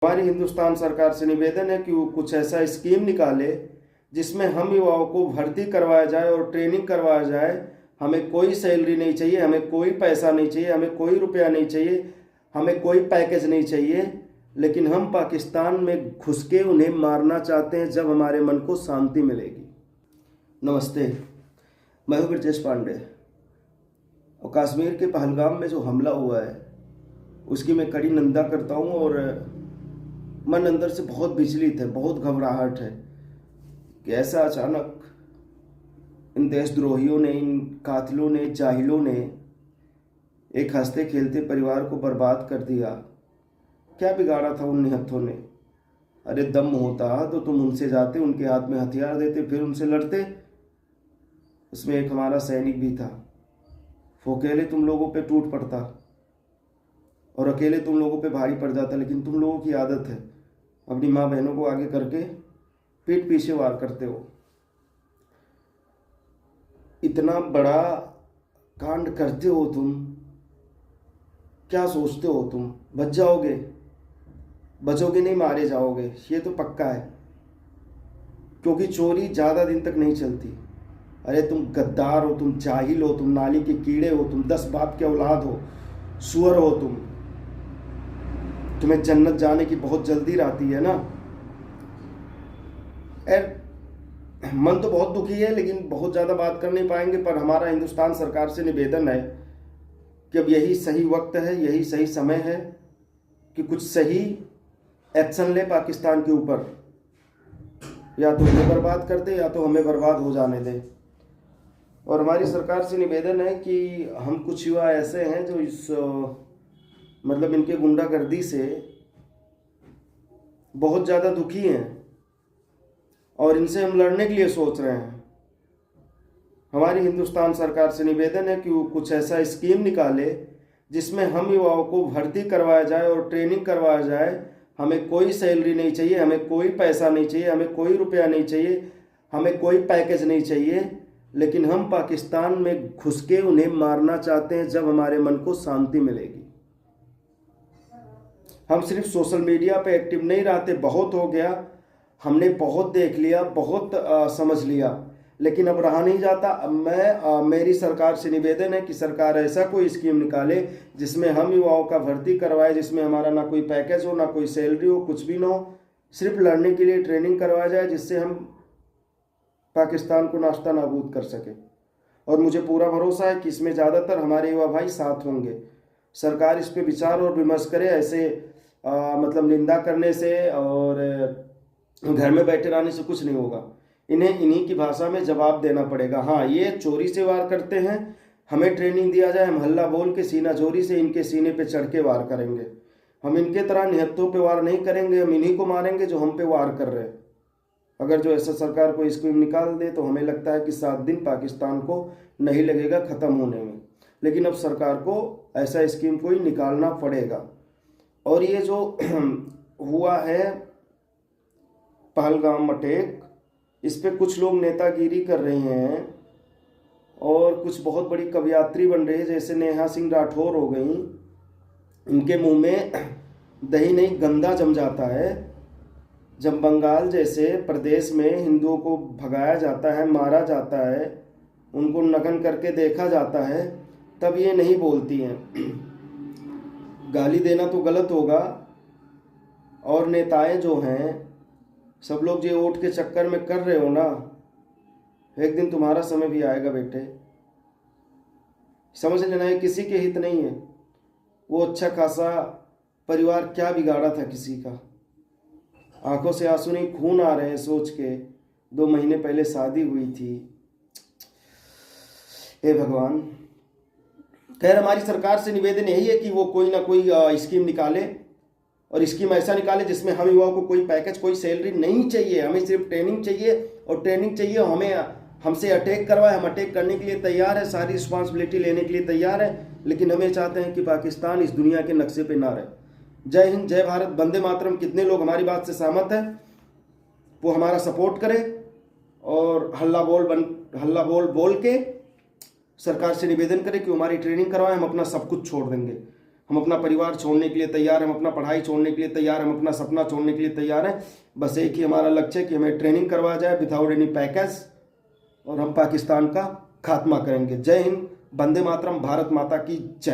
हमारी हिंदुस्तान सरकार से निवेदन है कि वो कुछ ऐसा स्कीम निकाले जिसमें हम युवाओं को भर्ती करवाया जाए और ट्रेनिंग करवाया जाए। हमें कोई सैलरी नहीं चाहिए, हमें कोई पैसा नहीं चाहिए, हमें कोई रुपया नहीं चाहिए, हमें कोई पैकेज नहीं चाहिए, लेकिन हम पाकिस्तान में घुस के उन्हें मारना चाहते हैं जब हमारे मन को शांति मिलेगी। नमस्ते, मैं हूँ ब्रजेश पांडे और कश्मीर के पहलगाम में जो हमला हुआ है उसकी मैं कड़ी निंदा करता हूँ और मन अंदर से बहुत विचलित है, बहुत घबराहट है कि ऐसा अचानक इन देशद्रोहियों ने, इन कातिलों ने, जाहिलों ने एक हंसते खेलते परिवार को बर्बाद कर दिया। क्या बिगाड़ा था उन निहत्थों ने? अरे दम होता तो तुम उनसे जाते, उनके हाथ में हथियार देते, फिर उनसे लड़ते। उसमें एक हमारा सैनिक भी था, वो अकेले तुम लोगों पे टूट पड़ता और अकेले तुम लोगों पे भारी पड़ जाता। लेकिन तुम लोगों की आदत है अपनी माँ बहनों को आगे करके पीठ पीछे वार करते हो। इतना बड़ा कांड करते हो तुम, क्या सोचते हो तुम बच जाओगे? बचोगे नहीं, मारे जाओगे, ये तो पक्का है, क्योंकि चोरी ज़्यादा दिन तक नहीं चलती। अरे तुम गद्दार हो, तुम जाहिल हो, तुम नाली के कीड़े हो, तुम 10 बाप के औलाद हो, सुअर हो तुम्हें जन्नत जाने की बहुत जल्दी रहती है ना। मन तो बहुत दुखी है, लेकिन बहुत ज़्यादा बात कर नहीं पाएंगे। पर हमारा हिंदुस्तान सरकार से निवेदन है कि अब यही सही वक्त है, यही सही समय है कि कुछ सही एक्शन ले पाकिस्तान के ऊपर। या तो उन्हें बर्बाद कर दे या तो हमें बर्बाद हो जाने दे। और हमारी सरकार से निवेदन है कि हम कुछ युवा ऐसे हैं जो इस मतलब इनके गुंडागर्दी से बहुत ज़्यादा दुखी हैं और इनसे हम लड़ने के लिए सोच रहे हैं। हमारी हिंदुस्तान सरकार से निवेदन है कि वो कुछ ऐसा स्कीम निकाले जिसमें हम युवाओं को भर्ती करवाया जाए और ट्रेनिंग करवाया जाए। हमें कोई सैलरी नहीं चाहिए, हमें कोई पैसा नहीं चाहिए, हमें कोई रुपया नहीं चाहिए, हमें कोई पैकेज नहीं चाहिए, लेकिन हम पाकिस्तान में घुस के उन्हें मारना चाहते हैं जब हमारे मन को शांति मिलेगी। हम सिर्फ सोशल मीडिया पे एक्टिव नहीं रहते, बहुत हो गया, हमने बहुत देख लिया, बहुत समझ लिया, लेकिन अब रहा नहीं जाता। मेरी सरकार से निवेदन है कि सरकार ऐसा कोई स्कीम निकाले जिसमें हम युवाओं का भर्ती करवाए, जिसमें हमारा ना कोई पैकेज हो, ना कोई सैलरी हो, कुछ भी ना हो, सिर्फ लड़ने के लिए ट्रेनिंग करवाया जाए, जिससे हम पाकिस्तान को नाश्ता नाबूद कर सके। और मुझे पूरा भरोसा है कि इसमें ज़्यादातर हमारे युवा भाई साथ होंगे। सरकार इस पे विचार और विमर्श करे। ऐसे मतलब निंदा करने से और घर में बैठे रहने से कुछ नहीं होगा। इन्हें इन्हीं की भाषा में जवाब देना पड़ेगा। हाँ, ये चोरी से वार करते हैं, हमें ट्रेनिंग दिया जाए, हम हल्ला बोल के सीना चोरी से इनके सीने पे चढ़ के वार करेंगे। हम इनके तरह निहत्थों पे वार नहीं करेंगे, हम इन्हीं को मारेंगे जो हम पे वार कर रहे हैं। अगर जो ऐसा सरकार कोई स्कीम निकाल दे तो हमें लगता है कि 7 दिन पाकिस्तान को नहीं लगेगा ख़त्म होने में। लेकिन अब सरकार को ऐसा स्कीम कोई निकालना पड़ेगा। और ये जो हुआ है पहलगाम अटैक, इस पे कुछ लोग नेतागिरी कर रहे हैं और कुछ बहुत बड़ी कवयित्री बन रही है, जैसे नेहा सिंह राठौर हो गई। इनके मुंह में दही नहीं गंदा जम जाता है। जब बंगाल जैसे प्रदेश में हिंदुओं को भगाया जाता है, मारा जाता है, उनको नग्न करके देखा जाता है, तब ये नहीं बोलती हैं। गाली देना तो गलत होगा। और नेताएं जो हैं सब लोग जो वोट के चक्कर में कर रहे हो ना, एक दिन तुम्हारा समय भी आएगा बेटे। समझ लेना है किसी के हित नहीं है। वो अच्छा खासा परिवार क्या बिगाड़ा था किसी का? आंखों से आंसू नहीं, खून आ रहे हैं सोच के। 2 महीने पहले शादी हुई थी। हे भगवान। खैर, हमारी सरकार से निवेदन यही है कि वो कोई ना कोई स्कीम निकाले और स्कीम ऐसा निकाले जिसमें हम युवाओं को कोई पैकेज, कोई सैलरी नहीं चाहिए, हमें सिर्फ ट्रेनिंग चाहिए। और ट्रेनिंग चाहिए, हमसे अटैक करवाए, हम अटैक करने के लिए तैयार है, सारी रिस्पॉन्सिबिलिटी लेने के लिए तैयार है, लेकिन हमें चाहते हैं कि पाकिस्तान इस दुनिया के नक्शे पे ना रहे। जय हिंद, जय भारत, वंदे मातरम। कितने लोग हमारी बात से सहमत हैं वो हमारा सपोर्ट करें और हल्ला बोल के सरकार से निवेदन करें कि हमारी ट्रेनिंग करवाएं, हम अपना सब कुछ छोड़ देंगे। हम अपना परिवार छोड़ने के लिए तैयार हैं, हम अपना पढ़ाई छोड़ने के लिए तैयार हैं, हम अपना सपना छोड़ने के लिए तैयार हैं। बस एक ही हमारा लक्ष्य है कि हमें ट्रेनिंग करवाया जाए विदाउट एनी पैकेज, और हम पाकिस्तान का खात्मा करेंगे। जय हिंद, वंदे मातरम, भारत माता की जय।